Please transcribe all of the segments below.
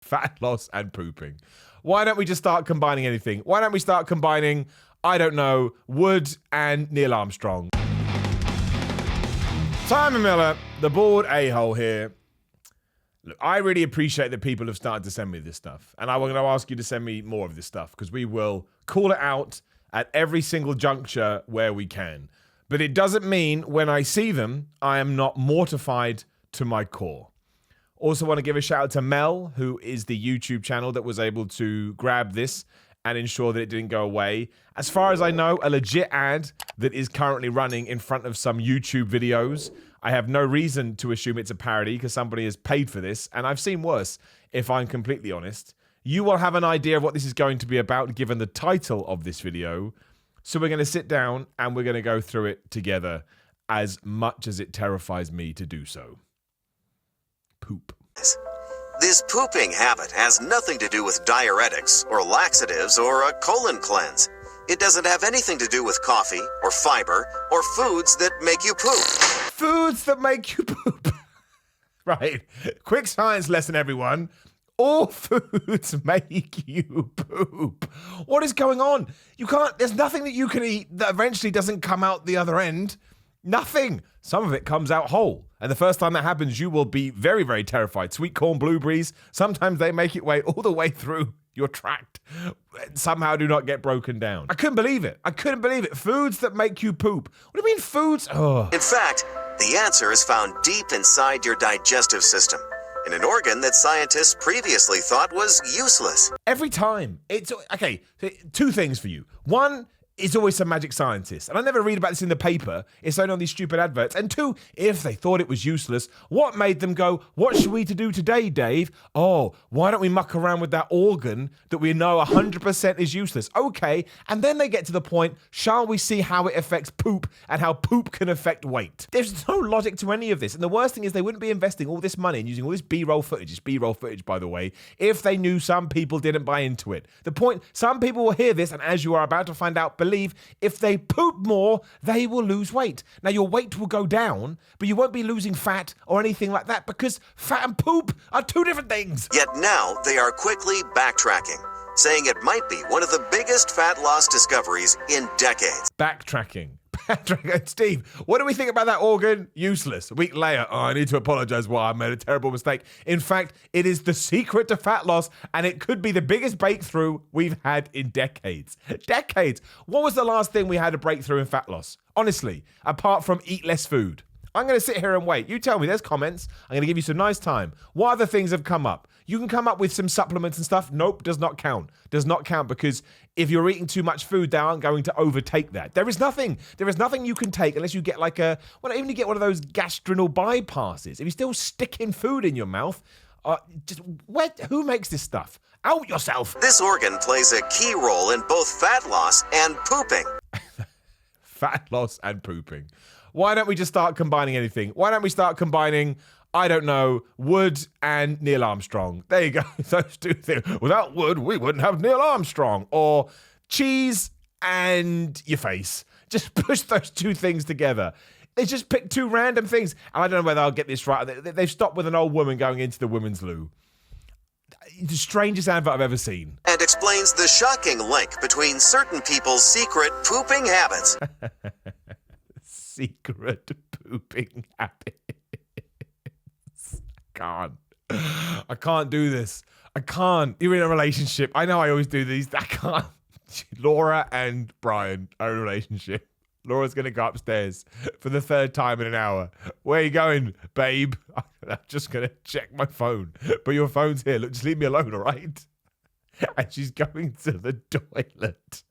Fat loss and pooping. Why don't we just start combining anything? Why don't we start combining, I don't know, Wood and Neil Armstrong? Simon Miller, the bald a-hole here. Look, I really appreciate that people have started to send me this stuff. And I'm going to ask you to send me more of this stuff because we will call it out at every single juncture where we can. But it doesn't mean when I see them, I am not mortified to my core. Also want to give a shout out to Mel, who is the YouTube channel that was able to grab this and ensure that it didn't go away. As far as I know, a legit ad that is currently running in front of some YouTube videos. I have no reason to assume it's a parody because somebody has paid for this, and I've seen worse, if I'm completely honest. You will have an idea of what this is going to be about given the title of this video. So we're going to sit down and we're going to go through it together as much as it terrifies me to do so. Poop. This pooping habit has nothing to do with diuretics or laxatives or a colon cleanse. It doesn't have anything to do with coffee or fiber or foods that make you poop. Foods that make you poop. Right. Quick science lesson, everyone. All foods make you poop. What is going on? There's nothing that you can eat that eventually doesn't come out the other end. Nothing. Some of it comes out whole. And the first time that happens, you will be very, very terrified. Sweet corn blueberries, sometimes they make it way all the way through your tract. Somehow do not get broken down. I couldn't believe it. Foods that make you poop. What do you mean foods? Oh. In fact, the answer is found deep inside your digestive system, in an organ that scientists previously thought was useless. Every time. It's okay, two things for you. One, it's always some magic scientist. And I never read about this in the paper. It's only on these stupid adverts. And two, if they thought it was useless, what made them go, what should we to do today, Dave? Oh, why don't we muck around with that organ that we know 100% is useless? Okay, and then they get to the point, shall we see how it affects poop and how poop can affect weight? There's no logic to any of this. And the worst thing is they wouldn't be investing all this money and using all this B-roll footage. It's B-roll footage, by the way, if they knew some people didn't buy into it. The point, some people will hear this, and as you are about to find out, believe if they poop more, they will lose weight. Now, your weight will go down, but you won't be losing fat or anything like that because fat and poop are two different things. Yet now they are quickly backtracking, saying it might be one of the biggest fat loss discoveries in decades. Backtracking. Steve, what do we think about that organ? Useless. A week later, I need to apologize. Well, I made a terrible mistake. In fact, it is the secret to fat loss, and it could be the biggest breakthrough we've had in decades. Decades. What was the last thing we had a breakthrough in fat loss? Honestly, apart from eat less food. I'm going to sit here and wait. You tell me, there's comments. I'm going to give you some nice time. What other things have come up? You can come up with some supplements and stuff. Nope, does not count. Does not count because if you're eating too much food, they aren't going to overtake that. There is nothing you can take unless you get even you get one of those gastrinal bypasses. If you still sticking food in your mouth, who makes this stuff? Out yourself. This organ plays a key role in both fat loss and pooping. Fat loss and pooping. Why don't we just start combining anything? Why don't we start combining, I don't know, Wood and Neil Armstrong? There you go. Those two things. Without Wood, we wouldn't have Neil Armstrong. Or cheese and your face. Just push those two things together. They just pick two random things. And I don't know whether I'll get this right. They've stopped with an old woman going into the women's loo. The strangest advert I've ever seen. And explains the shocking link between certain people's secret pooping habits. Secret pooping habits. I can't do this. I can't. You're in a relationship. I know I always do these. I can't. Laura and Brian are in a relationship. Laura's going to go upstairs for the third time in an hour. Where are you going, babe? I'm just going to check my phone. But your phone's here. Look, just leave me alone, all right? And she's going to the toilet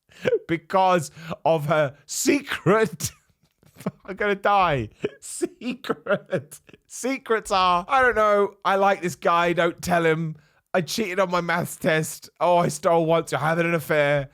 because of her secret. I'm going to die. Secrets are, I don't know, I like this guy, don't tell him. I cheated on my maths test. Oh, I stole once. You're having an affair.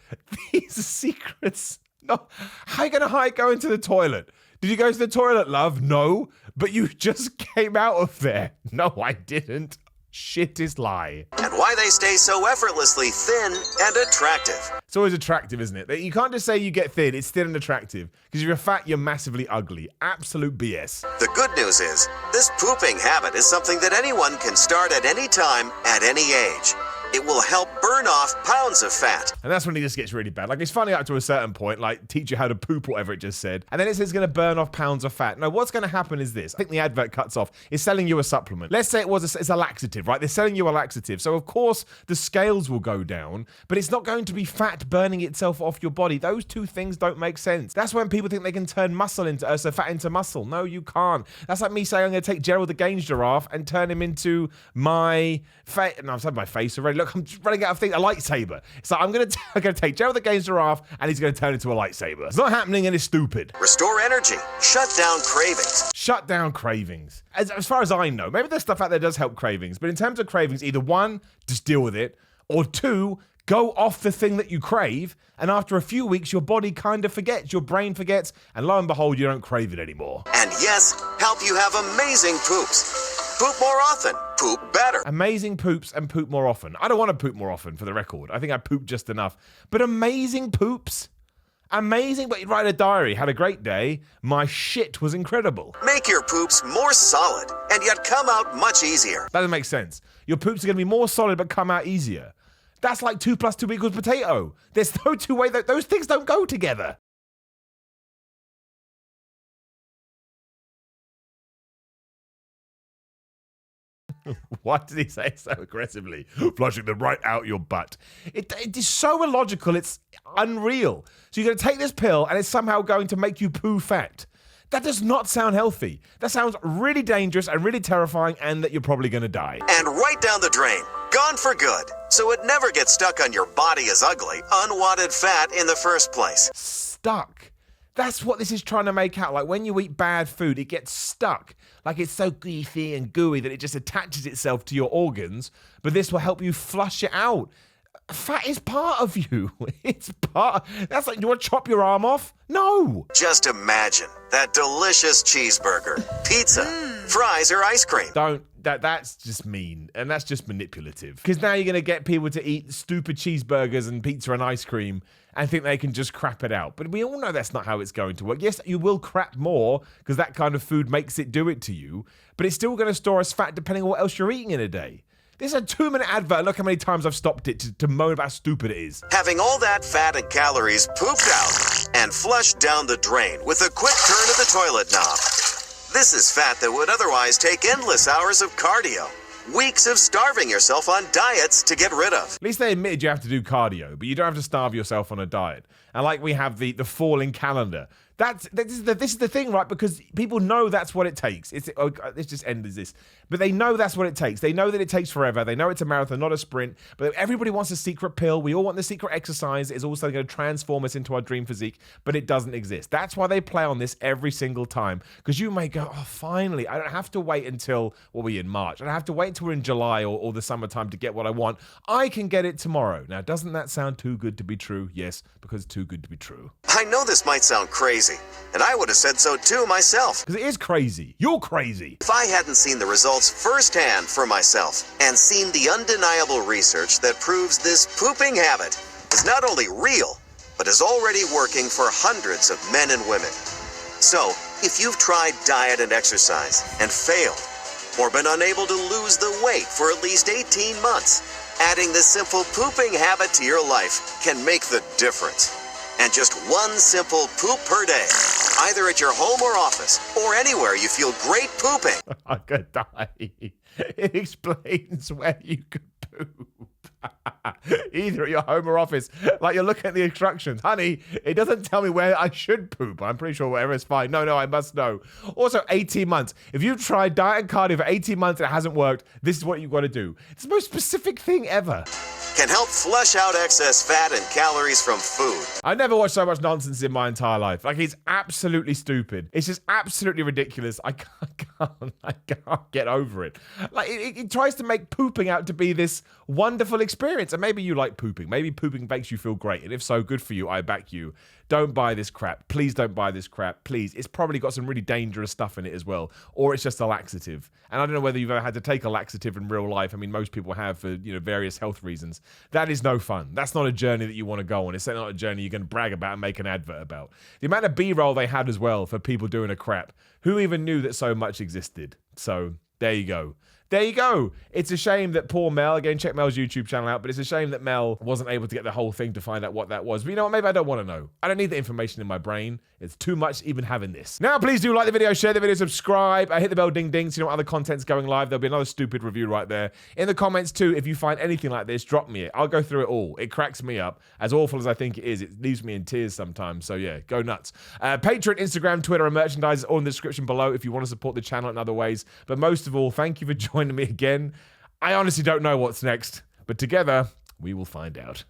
These are secrets. No. How are you going to hide going to the toilet? Did you go to the toilet, love? No. But you just came out of there. No, I didn't. shittest lie. and why they stay so effortlessly thin and attractive. It's always attractive, isn't it? You can't just say you get thin, it's thin and attractive. Because if you're fat, you're massively ugly. Absolute BS. The good news is, this pooping habit is something that anyone can start at any time, at any age. It will help burn off pounds of fat. And that's when it just gets really bad. Like, it's funny up to a certain point, like, teach you how to poop, whatever it just said. And then it says it's going to burn off pounds of fat. Now, what's going to happen is this. I think the advert cuts off. It's selling you a supplement. Let's say it's a laxative, right? They're selling you a laxative. So, of course, the scales will go down, but it's not going to be fat burning itself off your body. Those two things don't make sense. That's when people think they can turn muscle into, so fat into muscle. No, you can't. That's like me saying I'm going to take Gerald the Gaines giraffe and turn him into my face. No, I've said my face already. Look, I'm just running out of things. A lightsaber. So I'm going to take Gerald the Gaines giraffe and he's going to turn into a lightsaber. It's not happening and it's stupid. Restore energy. Shut down cravings. Shut down cravings. As far as I know, maybe there's stuff out there that does help cravings, but in terms of cravings, either one, just deal with it, or two, go off the thing that you crave, and after a few weeks, your body kind of forgets, your brain forgets, and lo and behold, you don't crave it anymore. And yes, help you have amazing poops. Poop more often. Poop better. Amazing poops and poop more often. I don't want to poop more often, for the record. I think I poop just enough. But amazing poops? Amazing, but you write a diary. Had a great day. My shit was incredible. Make your poops more solid, and yet come out much easier. That doesn't make sense. Your poops are going to be more solid, but come out easier. That's like 2 + 2 = potato. There's no two way that those things don't go together. Why did he say it so aggressively? Flushing them right out your butt. It is so illogical, it's unreal. So you're going to take this pill and it's somehow going to make you poo fat. That does not sound healthy. That sounds really dangerous and really terrifying, and that you're probably going to die. And right down the drain. Gone for good. So it never gets stuck on your body as ugly, unwanted fat in the first place. Stuck. That's what this is trying to make out. Like when you eat bad food, it gets stuck. Like it's so greasy and gooey that it just attaches itself to your organs. But this will help you flush it out. Fat is part of you. It's part. That's like, do you want to chop your arm off? No. Just imagine that delicious cheeseburger, pizza, fries, or ice cream. Don't. That's just mean, and that's just manipulative. Because now you're going to get people to eat stupid cheeseburgers and pizza and ice cream and think they can just crap it out. But we all know that's not how it's going to work. Yes, you will crap more because that kind of food makes it do it to you, but it's still going to store as fat depending on what else you're eating in a day. This is a 2-minute advert. Look how many times I've stopped it to moan about how stupid it is. Having all that fat and calories pooped out and flushed down the drain with a quick turn of the toilet knob. This is fat that would otherwise take endless hours of cardio, weeks of starving yourself on diets to get rid of. At least they admitted you have to do cardio, but you don't have to starve yourself on a diet. And like we have the falling calendar. This is the thing, right? Because people know that's what it takes. Let's just end as this. But they know that's what it takes. They know that it takes forever. They know it's a marathon, not a sprint. But everybody wants a secret pill. We all want the secret exercise. It's also going to transform us into our dream physique, but it doesn't exist. That's why they play on this every single time. Because you may go, oh, finally, I don't have to wait until, what are we in, March? I don't have to wait until we're in July or the summertime to get what I want. I can get it tomorrow. Now, doesn't that sound too good to be true? Yes, because it's too good to be true. I know this might sound crazy, and I would have said so too myself. Because it is crazy. You're crazy. If I hadn't seen the results firsthand for myself and seen the undeniable research that proves this pooping habit is not only real, but is already working for hundreds of men and women. So, if you've tried diet and exercise and failed, or been unable to lose the weight for at least 18 months, adding this simple pooping habit to your life can make the difference. And just one simple poop per day, either at your home or office, or anywhere you feel great pooping. I could die. It explains where you could poop. Either at your home or office. Like you're looking at the instructions. Honey, it doesn't tell me where I should poop. I'm pretty sure whatever is fine. No, I must know. Also, 18 months. If you've tried diet and cardio for 18 months and it hasn't worked, this is what you've got to do. It's the most specific thing ever. Can help flush out excess fat and calories from food. I never watched so much nonsense in my entire life. Like, it's absolutely stupid. It's just absolutely ridiculous. I can't get over it. Like, it tries to make pooping out to be this wonderful experience. And maybe maybe you like pooping. Maybe pooping makes you feel great. And if so, good for you. I back you. Don't buy this crap. Please don't buy this crap. Please. It's probably got some really dangerous stuff in it as well. Or it's just a laxative. And I don't know whether you've ever had to take a laxative in real life. I mean, most people have for, various health reasons. That is no fun. That's not a journey that you want to go on. It's not a journey you're going to brag about and make an advert about. The amount of B-roll they had as well for people doing a crap. Who even knew that so much existed? So, there you go. There you go. It's a shame that poor Mel, again, check Mel's YouTube channel out, but it's a shame that Mel wasn't able to get the whole thing to find out what that was. But you know what? Maybe I don't want to know. I don't need the information in my brain. It's too much even having this. Now, please do like the video, share the video, subscribe, hit the bell ding ding so you know what other content's going live. There'll be another stupid review right there. In the comments too, if you find anything like this, drop me it. I'll go through it all. It cracks me up. As awful as I think it is, it leaves me in tears sometimes. So yeah, go nuts. Patreon, Instagram, Twitter, and merchandise all in the description below if you want to support the channel in other ways. But most of all, thank you for joining me again. I honestly don't know what's next, but together we will find out.